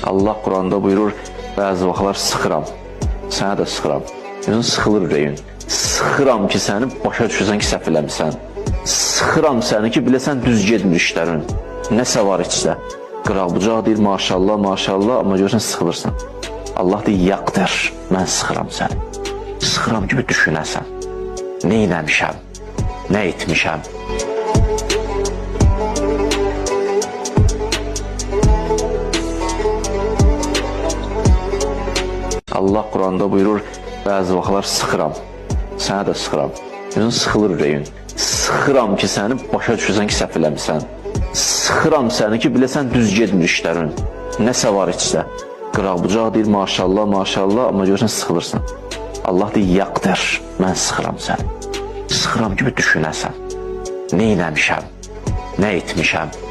Allah Quranda buyurur, bəzi vaxtlar sıxıram, sənə də sıxıram. Özün sıxılır ürəyin. Sıxıram ki, səni başa düşürsən ki, səhv eləmirsən. Sıxıram səni ki, biləsən düz getmir işlərin. Nəsə var içdə. Qıraq-bucaq deyir, maşallah, maşallah, amma görürsən sıxılırsan. Allah deyir, yaqdır, mən sıxıram səni. Sıxıram ki, bir düşünəsən. Nə eləmişəm, nə etmişəm. Allah Quranda buyurur, bəzi vaxtlar sıxıram, sənə də sıxıram. Özün sıxılır ürəyin. Sıxıram ki, səni başa düşürsən ki, səhv eləmirsən. Sıxıram səni ki, biləsən düz getmir işlərin. Nəsə var içdə. Qıraq-bucaq deyir, maşallah, maşallah, amma görürsən sıxılırsan. Allah deyir, yaqdır, mən sıxıram səni. Sıxıram ki, bir düşünəsən. Nə eləmişəm, nə etmişəm.